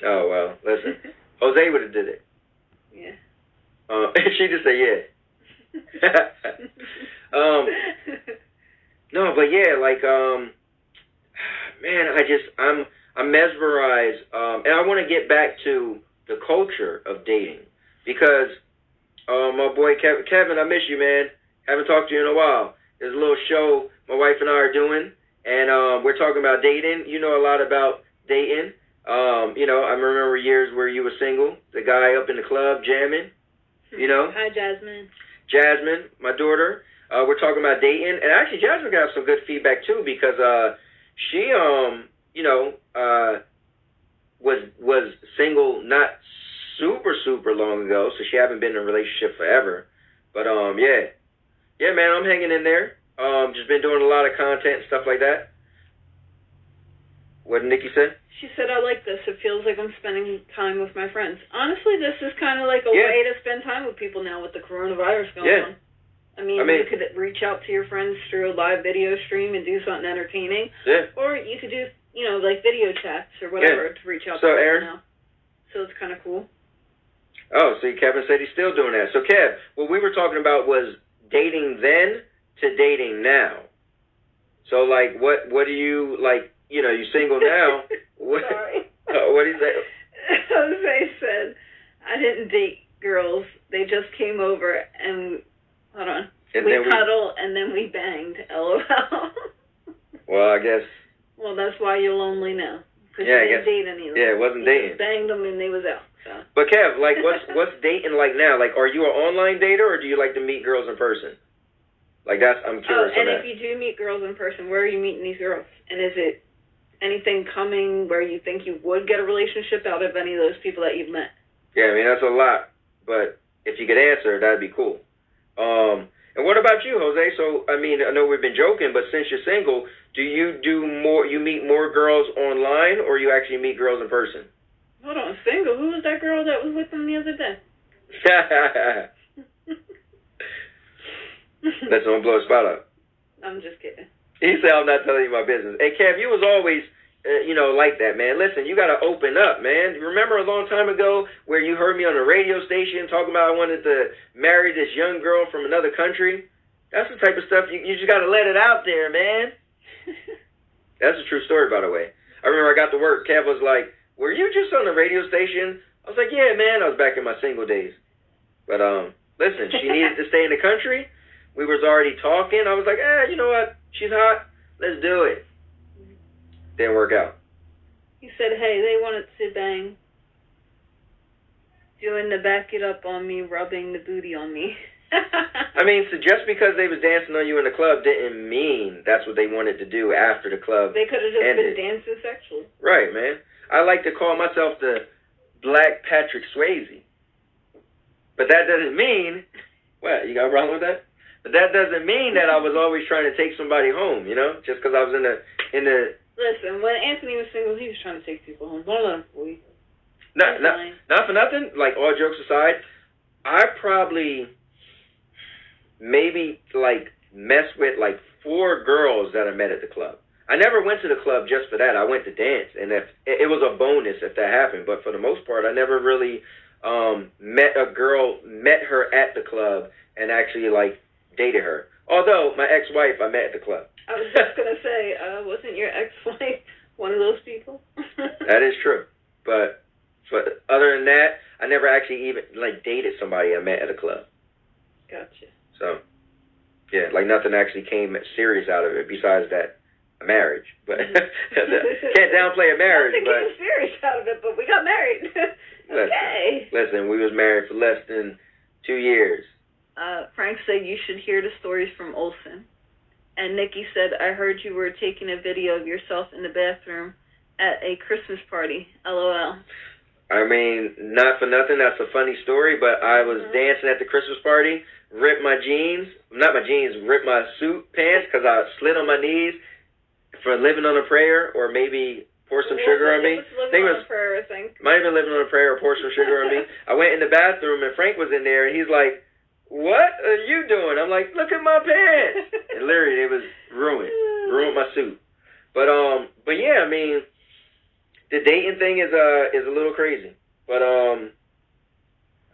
Oh, well, listen. Jose would have did it. Yeah. She just said, yeah. No, but yeah, man, I'm mesmerized, and I want to get back to the culture of dating because my boy Kevin, I miss you, man. Haven't talked to you in a while. There's a little show my wife and I are doing, and we're talking about dating. You know a lot about dating. I remember years where you were single, the guy up in the club jamming, Hi, Jasmine. Jasmine, my daughter. We're talking about dating, and actually Jasmine got some good feedback too because she was single not super long ago, so she haven't been in a relationship forever. But yeah, man, I'm hanging in there. Just been doing a lot of content and stuff like that. What did Nikki say? She said, I like this. It feels like I'm spending time with my friends. Honestly, this is kind of like a way to spend time with people now with the coronavirus going on. I mean, you could reach out to your friends through a live video stream and do something entertaining. Yeah. Or you could do, like video chats or whatever to reach out to people Aaron? now. So it's kind of cool. Oh, see, Kevin said he's still doing that. So, Kev, what we were talking about was dating then to dating now. So, what do you, you single now. Sorry. What do you say? Jose said, I didn't date girls. They just came over and... Hold on. And we cuddled and then we banged. LOL. Well, I guess. Well, that's why you're lonely now. Because you didn't date any of them. Yeah, it wasn't dating. You banged them and they was out. So. But Kev, what's dating like now? Are you an online dater or do you like to meet girls in person? I'm curious. And if you do meet girls in person, where are you meeting these girls? And is it anything coming where you think you would get a relationship out of any of those people that you've met? Yeah, I mean that's a lot. But if you could answer, that'd be cool. And what about you, Jose? So, I mean, I know we've been joking, but since you're single, do you you meet more girls online, or you actually meet girls in person? Hold on, single? Who was that girl that was with him the other day? Let's don't blow a spot up. I'm just kidding. He said, I'm not telling you my business. Hey, Kev, you was always... like that, man. Listen, you got to open up, man. Remember a long time ago where you heard me on the radio station talking about I wanted to marry this young girl from another country? That's the type of stuff you just got to let it out there, man. That's a true story, by the way. I remember I got to work. Kev was like, were you just on the radio station? I was like, yeah, man. I was back in my single days. But, listen, she needed to stay in the country. We was already talking. I was like, you know what? She's hot. Let's do it. Didn't work out. He said, hey, they wanted to bang. Doing the back it up on me, rubbing the booty on me. I mean, so just because they was dancing on you in the club didn't mean that's what they wanted to do after the club They could have just ended. been dancing sexually. Right, man. I like to call myself the Black Patrick Swayze. But that doesn't mean... What, you got a problem with that? But that doesn't mean that I was always trying to take somebody home, you know? Just because I was in the... Listen, when Anthony was single, he was trying to take people home. Don't let him fool you. Not for nothing, like, all jokes aside, I probably maybe, like, messed with, like, 4 girls that I met at the club. I never went to the club just for that. I went to dance, and if it was a bonus if that happened. But for the most part, I never really met her at the club and actually, like, dated her. Although, my ex-wife I met at the club. I was just going to say, wasn't your ex-wife one of those people? That is true. But other than that, I never actually even, like, dated somebody I met at a club. Gotcha. So, yeah, like, nothing actually came serious out of it besides that marriage. But can't downplay a marriage. Nothing came serious out of it, but we got married. Okay. Listen, we was married for less than 2 years. Frank said you should hear the stories from Olsen. And Nikki said, I heard you were taking a video of yourself in the bathroom at a Christmas party. LOL. I mean, not for nothing, that's a funny story, but I was dancing at the Christmas party, ripped my suit pants because I slid on my knees for living on a prayer, or maybe pour some sugar on me. Living on a prayer, I think. Might have been living on a prayer or pour some sugar on me. I went in the bathroom and Frank was in there and he's like, what are you doing? I'm like, look at my pants. And literally, it was ruined my suit. But yeah, I mean, the dating thing is a little crazy. But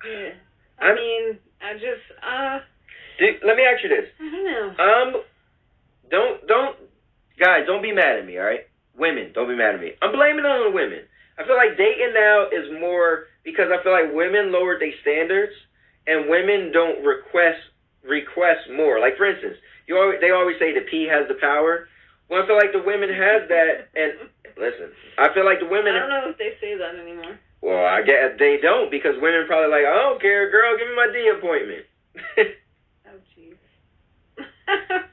yeah. I mean, I just let me ask you this. I don't know. Guys, don't be mad at me, all right? Women, don't be mad at me. I'm blaming it on the women. I feel like dating now is more because I feel like women lowered their standards and women don't request more. Like, for instance, they always say the P has the power. Well, I feel like the women has that, and listen, I feel like the women... I don't know if they say that anymore. Well, I guess they don't, because women probably like, I don't care, girl, give me my D appointment. Oh, jeez.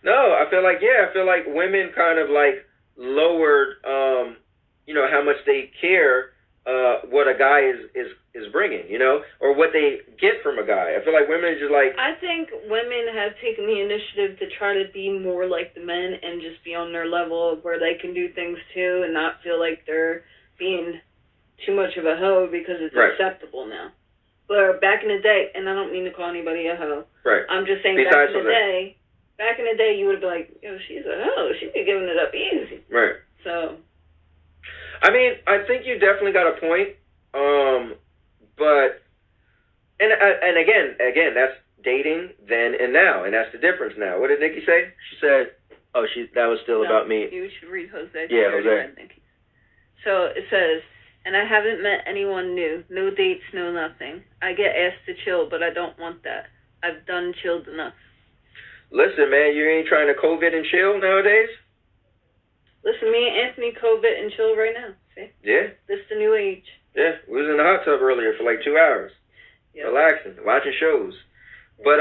No, I feel like women kind of, like, lowered, how much they care what a guy is bringing, or what they get from a guy. I feel like women are just like... I think women have taken the initiative to try to be more like the men and just be on their level of where they can do things too and not feel like they're being too much of a hoe because it's acceptable now. But back in the day, and I don't mean to call anybody a hoe. Right. I'm just saying back in the day, you would have been like, she's a hoe. She'd be giving it up easy. Right. So... I mean, I think you definitely got a point, but again, that's dating then and now, and that's the difference now. What did Nikki say? She said, that was still about me. You should read Jose. Yeah, Jose. So it says, and I haven't met anyone new. No dates, no nothing. I get asked to chill, but I don't want that. I've done chilled enough. Listen, man, you ain't trying to COVID and chill nowadays? Listen, me and Anthony COVID and chill right now. See? Yeah. This the new age. Yeah, we was in the hot tub earlier for like 2 hours. Yep. Relaxing, watching shows. But,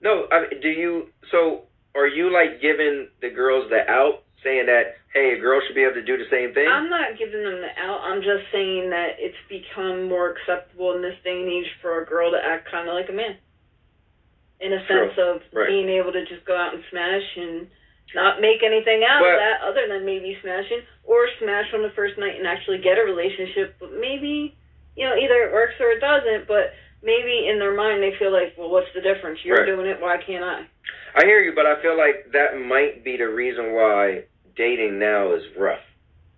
no, are you like giving the girls the out, saying that, hey, a girl should be able to do the same thing? I'm not giving them the out. I'm just saying that it's become more acceptable in this day and age for a girl to act kind of like a man. In a sense of being able to just go out and smash and not make anything out of that other than maybe smashing, or smash on the first night and actually get a relationship. But maybe, either it works or it doesn't, but maybe in their mind they feel like, well, what's the difference? You're doing it, why can't I? I hear you, but I feel like that might be the reason why dating now is rough.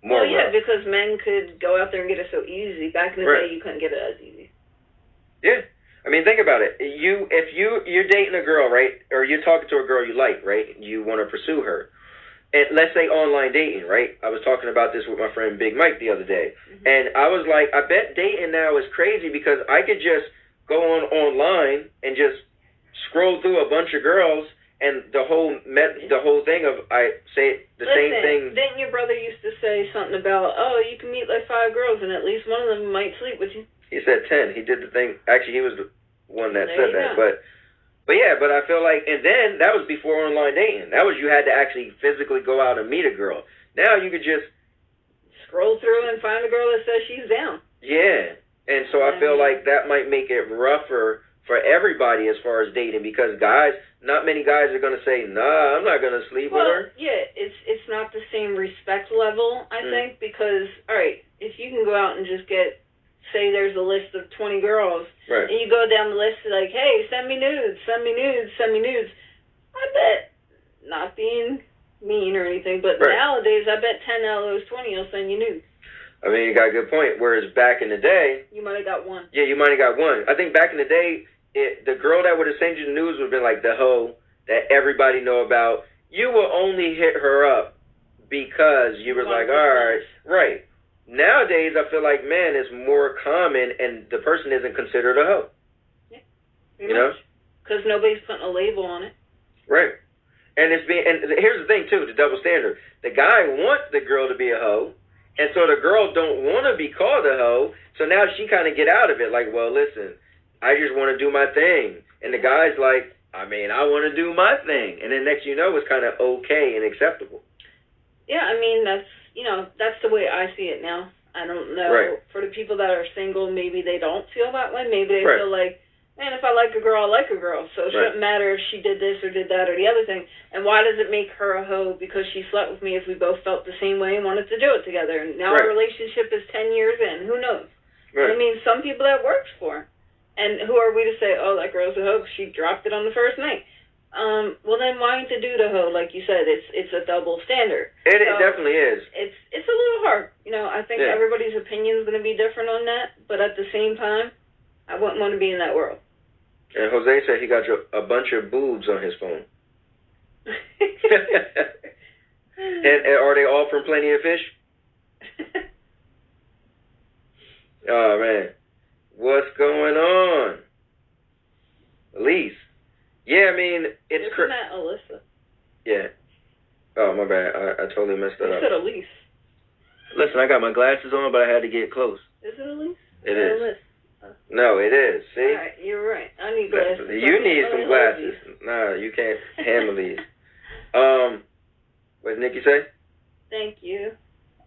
More rough. Because men could go out there and get it so easy. Back in the day, you couldn't get it as easy. Yeah. I mean, think about it. If you're dating a girl, right, or you're talking to a girl you like, right, you want to pursue her, and let's say online dating, right? I was talking about this with my friend Big Mike the other day, and I was like, I bet dating now is crazy because I could just go online and just scroll through a bunch of girls, and the whole thing of same thing. Didn't your brother used to say something about, you can meet like 5 girls and at least one of them might sleep with you? He said 10. He did the thing. Actually, he was the one that There said you that. go. But yeah, but I feel like, and then that was before online dating. That was you had to actually physically go out and meet a girl. Now you could just scroll through and find a girl that says she's down. Yeah, and so I feel like that might make it rougher for everybody as far as dating, because guys, not many guys are gonna say, nah, I'm not gonna sleep with her. Yeah, it's not the same respect level, I think, because all right, if you can go out and just get, say there's a list of 20 girls, Right. and you go down the list like, hey, send me nudes, send me nudes, send me nudes. I bet, not being mean or anything, but nowadays I bet 10 out of those 20 will send you nudes. I mean, you got a good point. Whereas back in the day, you might have got one. Yeah, you might have got one. I think back in the day, the girl that would have sent you the news would have been like the hoe that everybody know about. You will only hit her up because you was like, all right, right. Nowadays, I feel like, man, it's more common, and the person isn't considered a hoe. Yeah, you know, because nobody's putting a label on it. Right. And here's the thing too, the double standard. The guy wants the girl to be a hoe, and so the girl don't want to be called a hoe. So now she kind of get out of it, like, well, listen, I just want to do my thing, and the guy's like, I mean, I want to do my thing, and then next you know, it's kind of okay and acceptable. Yeah, I mean, that's the way I see it now. I don't know. Right. For the people that are single, maybe they don't feel that way. Maybe they Right. feel like, man, if I like a girl, I like a girl. So it shouldn't matter if she did this or did that or the other thing. And why does it make her a hoe because she slept with me if we both felt the same way and wanted to do it together? And now our relationship is 10 years in. Who knows? Right. I mean, some people that works for. And who are we to say, oh, that girl's a hoe 'cause she dropped it on the first night? Well, then why ain't the dude a hoe? Like you said, it's a double standard. It definitely is. It's a little hard. I think everybody's opinion is going to be different on that. But at the same time, I wouldn't want to be in that world. And Jose said he got a bunch of boobs on his phone. and are they all from Plenty of Fish? Oh, man. What's going on? Elise. Yeah, I mean, it's... Isn't that Alyssa? Yeah. Oh, my bad. I totally messed that up. You said Elise. Listen, I got my glasses on, but I had to get close. Is it Elise? It is. No, it is. See? All right, you're right. I need glasses. You need some glasses. No, you can't handle these. What did Nikki say? Thank you.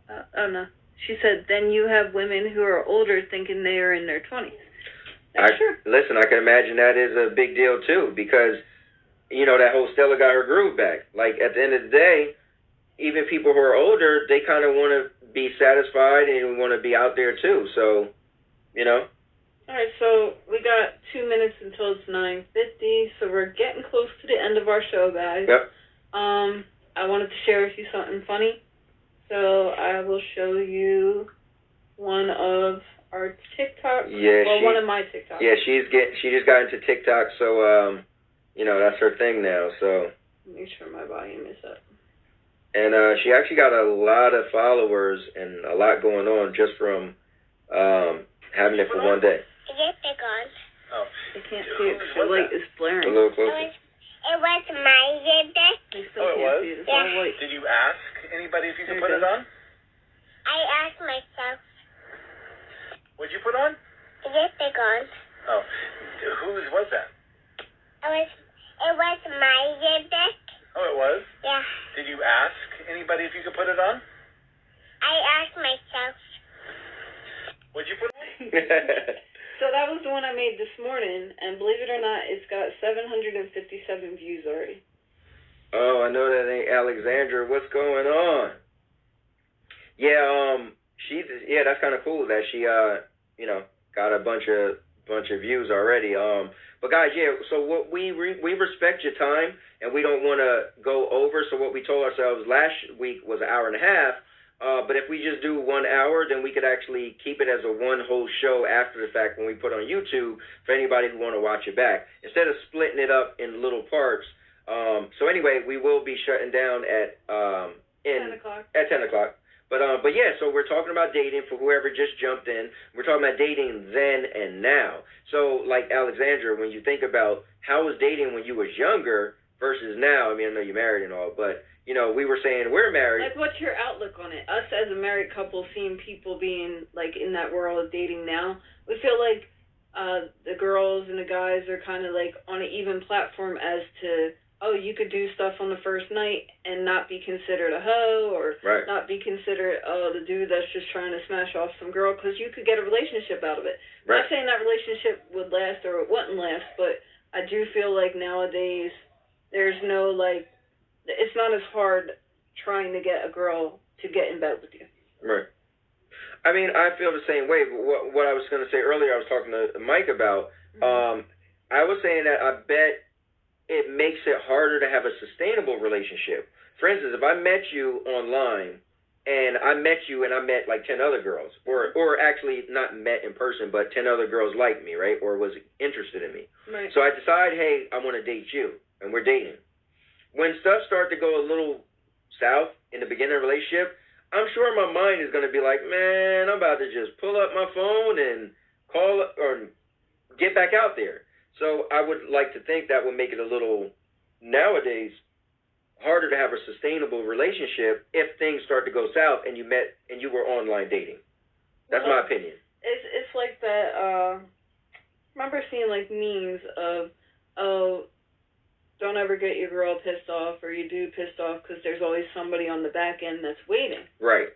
Oh, no. She said, then you have women who are older thinking they are in their 20s. That's true. Listen, I can imagine that is a big deal, too, because, that whole Stella got her groove back. Like, at the end of the day, even people who are older, they kind of want to be satisfied and want to be out there, too. So, All right, so we got 2 minutes until it's 9:50, so we're getting close to the end of our show, guys. Yep. I wanted to share with you something funny, so I will show you one of our TikToks. Yeah, one of my TikToks. Yeah, she just got into TikTok, so that's her thing now. So make sure my volume is up. And she actually got a lot of followers and a lot going on just from having it for one day. Yes, they're gone. Oh. I can't see it because the light is blaring. A little closer. It was my zebra. It was? Yeah. Did you ask anybody if you could put it on? I asked myself. What'd you put on? Yes, they're gone. Oh. Whose was that? It was my zebra. Oh, it was? Yeah. Did you ask anybody if you could put it on? I asked myself. What'd you put on? So that was the one I made this morning, and believe it or not, it's got 757 views already. Oh, I know that ain't Alexandra. What's going on? Yeah, that's kind of cool that she got a bunch of views already. But guys, so what we respect your time, and we don't want to go over. So what we told ourselves last week was an hour and a half. But if we just do 1 hour, then we could actually keep it as a one whole show after the fact when we put on YouTube for anybody who want to watch it back, instead of splitting it up in little parts. So anyway, we will be shutting down at 10 o'clock. At 10 o'clock. But yeah, so we're talking about dating for whoever just jumped in. We're talking about dating then and now. So like Alexandra, when you think about how was dating when you was younger versus now. I mean, I know you're married and all, but you know, we were saying we're married. Like, what's your outlook on it? Us as a married couple, seeing people being like in that world of dating now, we feel like the girls and the guys are kind of like on an even platform as to, oh, you could do stuff on the first night and not be considered a hoe, or Right. not be considered, oh, the dude that's just trying to smash off some girl, because you could get a relationship out of it. Right. Not saying that relationship would last or it wouldn't last, but I do feel like nowadays there's no, like, it's not as hard trying to get a girl to get in bed with you. Right. I mean, I feel the same way. But what I was going to say earlier, I was talking to Mike about. I was saying that I bet it makes it harder to have a sustainable relationship. For instance, if I met you online and I met you and I met like 10 other girls, or actually not met in person, but 10 other girls liked me, right, or was interested in me. Right. So I decide, hey, I want to date you, and we're dating. When stuff starts to go a little south in the beginning of the relationship, I'm sure my mind is going to be like, man, I'm about to just pull up my phone and call or get back out there. So I would like to think that would make it a little, nowadays, harder to have a sustainable relationship if things start to go south and you met and you were online dating. That's my opinion. It's like that. Remember seeing like memes of, oh, don't ever get your girl pissed off, or you do pissed off, because there's always somebody on the back end that's waiting. Right.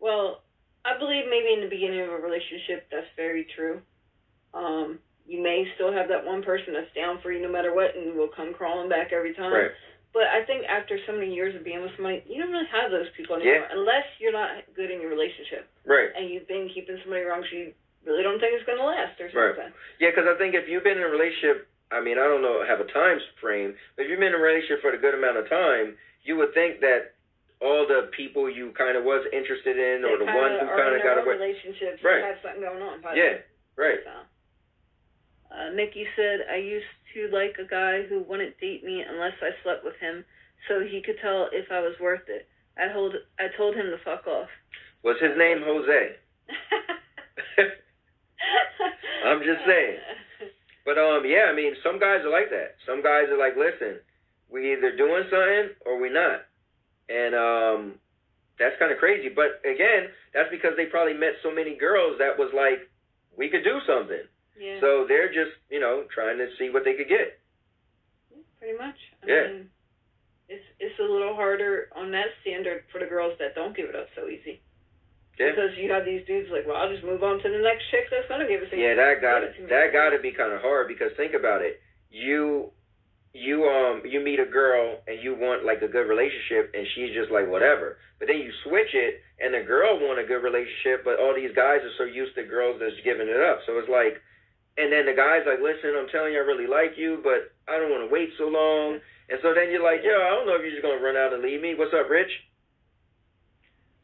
Well, I believe maybe in the beginning of a relationship that's very true. You may still have that one person that's down for you no matter what and will come crawling back every time. Right. But I think after so many years of being with somebody, you don't really have those people anymore, unless you're not good in your relationship. Right. And you've been keeping somebody around, so you really don't think it's going to last or something. Right. Yeah, because I think if you've been in a relationship, I mean, I don't know, have a time frame, but if you've been in a relationship for a good amount of time, you would think that all the people you kind of was interested in, or the ones who kind of got away, relationships, right, have something going on. Yeah, right. So. Nikki said, I used to like a guy who wouldn't date me unless I slept with him, so he could tell if I was worth it. I told him to fuck off. Was his name Jose? I'm just saying. But yeah, I mean, some guys are like that. Some guys are like, listen, we either doing something or we not. And that's kind of crazy. But again, that's because they probably met so many girls that was like, we could do something. Yeah. So they're just, you know, trying to see what they could get. Pretty much. I Yeah. mean, it's a little harder on that standard for the girls that don't give it up so easy. Yeah. Because you have these dudes like, well, I'll just move on to the next chick that's gonna give it to me. Yeah, that got to be kind of hard, because think about it. You meet a girl and you want like a good relationship, and she's just like whatever. But then you switch it, and the girl want a good relationship, but all these guys are so used to girls that's giving it up. So it's like, and then the guy's like, listen, I'm telling you, I really like you, but I don't want to wait so long. And so then you're like, yo, I don't know if you're just gonna run out and leave me. What's up, Rich?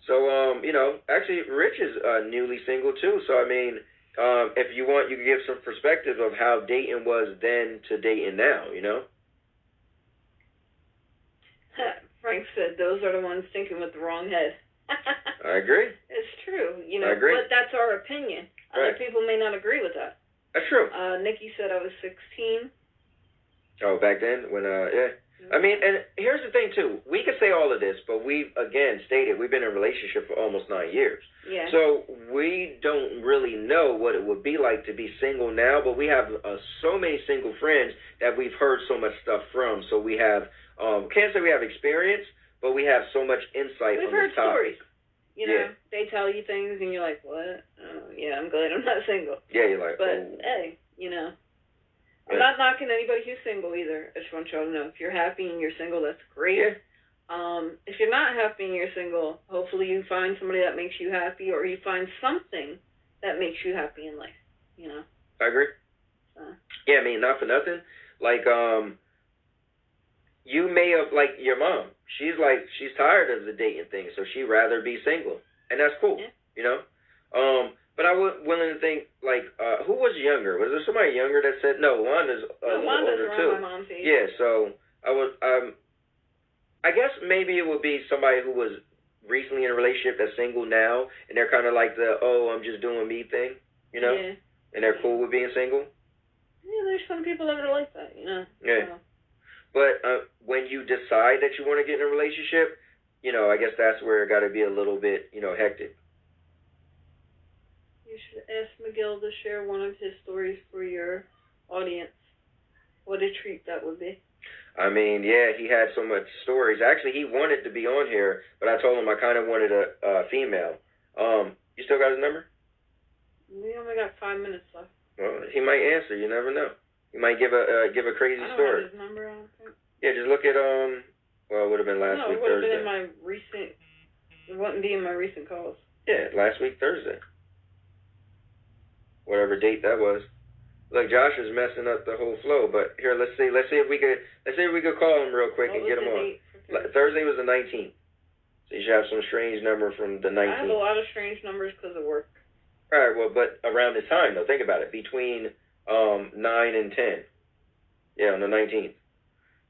So you know, actually, Rich is newly single too. So I mean, if you want, you can give some perspective of how dating was then to dating now. You know. Frank said those are the ones thinking with the wrong head. I agree. It's true, you know. I agree. But that's our opinion. Other people may not agree with that. That's true. Nikki said I was 16. Oh, back then when yeah. I mean, and here's the thing too. We could say all of this, but we've again stated we've been in a relationship for almost 9 years. Yeah. So we don't really know what it would be like to be single now, but we have so many single friends that we've heard so much stuff from. So we have can't say we have experience, but we have so much insight on this topic. We've heard stories. You know, they tell you things, and you're like, what? Oh, yeah, I'm glad I'm not single. Yeah, you're like, but, hey, you know, I'm not knocking anybody who's single either. I just want y'all to know, if you're happy and you're single, that's great. Yeah. If you're not happy and you're single, hopefully you find somebody that makes you happy, or you find something that makes you happy in life, you know? I agree. Yeah, I mean, not for nothing. Like, you may have, like, your mom. She's tired of the dating thing, so she'd rather be single. And that's cool, you know? But I was willing to think, like, who was younger? Was there somebody younger that said, no, Wanda's a little older too. My mom's age. Yeah, so I guess maybe it would be somebody who was recently in a relationship that's single now, and they're kind of like the, oh, I'm just doing me thing, you know? Yeah. And they're cool with being single. Yeah, there's some people that are like that, you know? Yeah. But when you decide that you want to get in a relationship, I guess that's where it got to be a little bit, hectic. You should ask Miguel to share one of his stories for your audience. What a treat that would be. I mean, yeah, he had so much stories. Actually, he wanted to be on here, but I told him I kind of wanted a female. You still got his number? We only got 5 minutes left. Well, he might answer. You never know. He might give a crazy I don't story. have his number, I don't think. Yeah, just look at well, it would have been last week No, it would have Thursday. been in my recent. It wouldn't be in my recent calls. Yeah, last week Thursday. Whatever date that was. Look, Josh is messing up the whole flow, but here, let's see if we could call him real quick and get him on. Thursday was the 19th, so you should have some strange number from the 19th. I have a lot of strange numbers because of work. All right, well, but around this time though, think about it, between 9 and 10. Yeah, on the 19th.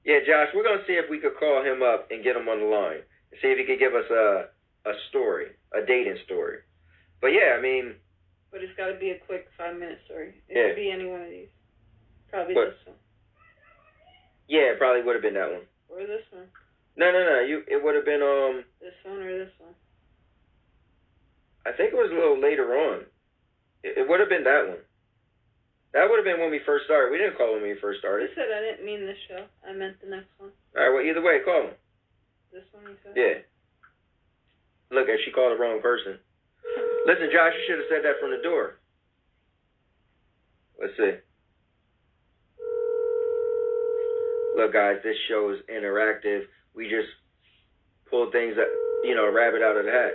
Yeah, Josh, we're gonna see if we could call him up and get him on the line and see if he could give us a story, a dating story. But yeah, I mean. But it's got to be a quick 5-minute story. It Yeah. could be any one of these. Probably But, this one. Yeah, it probably would have been that one. Or this one. No. It would have been This one or this one. I think it was a little later on. It would have been that one. That would have been when we first started. We didn't call him when we first started. I said I didn't mean this show. I meant the next one. All right. Well, either way, call him. This one you said? Yeah. Look, she called the wrong person. Listen, Josh, you should have said that from the door. Let's see. Look, guys, this show is interactive. We just pull things that, a rabbit out of the hat.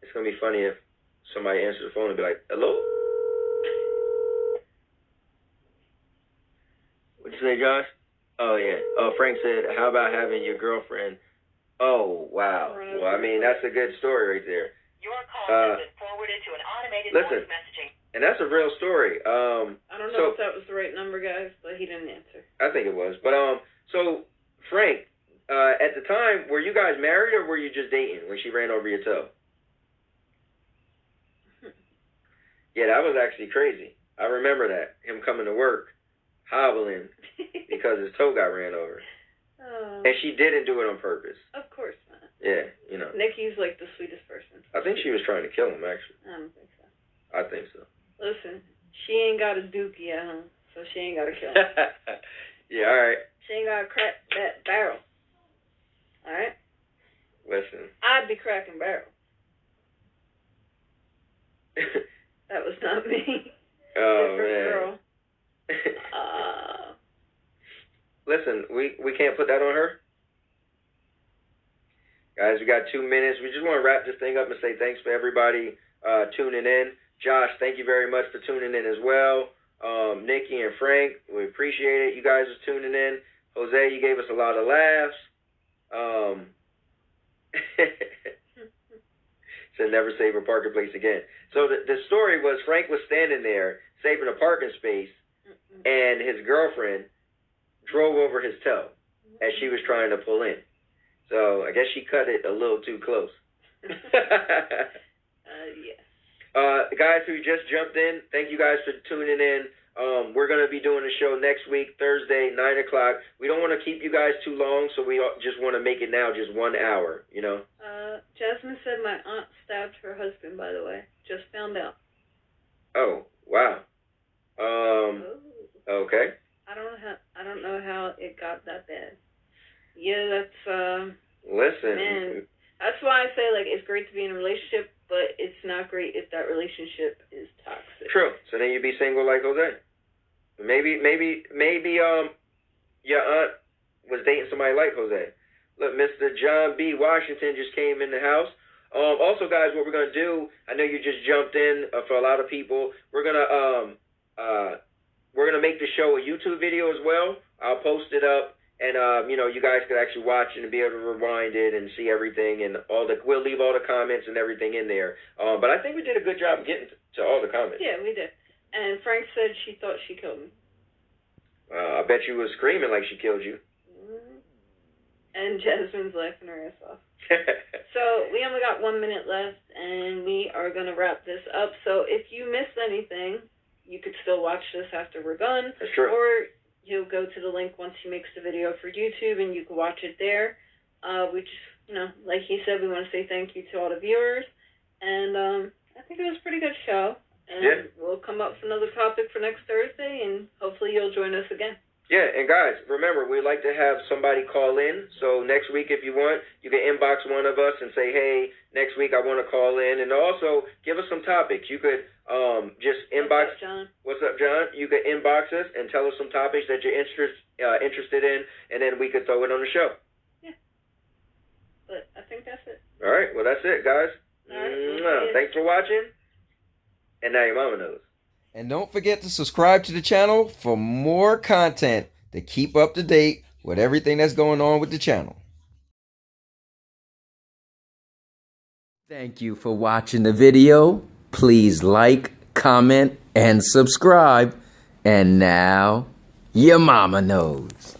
It's going to be funny if somebody answers the phone and be like, hello? What'd you say, Josh? Oh, yeah. Oh, Frank said, how about having your girlfriend? Oh, wow. Well, I mean, that's a good story right there. Your call has been forwarded to an automated voice messaging. And that's a real story. I don't know if that was the right number, guys, but he didn't answer. I think it was. But so Frank, at the time, were you guys married or were you just dating when she ran over your toe? Yeah, that was actually crazy. I remember that, him coming to work, hobbling because his toe got ran over. Oh. And she didn't do it on purpose. Of course not. Yeah, Nikki's like the sweetest person. I think she was trying to kill him, actually. I don't think so. I think so. Listen, she ain't got a dookie at home, so she ain't got to kill him. Yeah, all right. She ain't got to crack that barrel. All right? Listen. I'd be cracking barrel. That was not me. Oh, different man. girl. Listen, we can't put that on her. Guys, we got 2 minutes. We just want to wrap this thing up and say thanks for everybody tuning in. Josh, thank you very much for tuning in as well. Nikki and Frank, we appreciate it. You guys are tuning in. Jose, you gave us a lot of laughs. Said never save a parking place again. So the story was Frank was standing there saving a parking space, and his girlfriend drove over his toe as she was trying to pull in. So I guess she cut it a little too close. Yes. Guys who just jumped in, thank you guys for tuning in. We're going to be doing a show next week, Thursday, 9 o'clock. We don't want to keep you guys too long, so we just want to make it now just 1 hour, Jasmine said my aunt stabbed her husband, by the way. Just found out. Oh, wow. Okay. I don't know how it got that bad. Yeah, that's Listen. Man, that's why I say it's great to be in a relationship, but it's not great if that relationship is toxic. True. So then you'd be single like Jose. Maybe your aunt was dating somebody like Jose. Look, Mr. John B. Washington just came in the house. Also, guys, what we're gonna do? I know you just jumped in. For a lot of people, we're gonna make the show a YouTube video as well. I'll post it up, and you guys could actually watch it and be able to rewind it and see everything, and we'll leave all the comments and everything in there. But I think we did a good job getting to all the comments. Yeah, we did. And Frank said she thought she killed me. I bet you was screaming like she killed you. Mm-hmm. And Jasmine's laughing her ass off. So we only got 1 minute left, and we are going to wrap this up. So if you missed anything, you could still watch this after we're done. That's true. Or He'll go to the link once he makes the video for YouTube, and you can watch it there. We just, like he said, we want to say thank you to all the viewers, and I think it was a pretty good show. And we'll come up with another topic for next Thursday, and hopefully you'll join us again. Yeah, and guys, remember, we'd like to have somebody call in. So next week, if you want, you can inbox one of us and say, hey, next week I want to call in. And also, give us some topics. You could just inbox. What's up, John? What's up, John? You could inbox us and tell us some topics that you're interested in, and then we could throw it on the show. Yeah. But I think that's it. All right. Well, that's it, guys. All right. Thanks for watching. And now your mama knows. And don't forget to subscribe to the channel for more content to keep up to date with everything that's going on with the channel. Thank you for watching the video. Please like, comment, and subscribe. And now, your mama knows.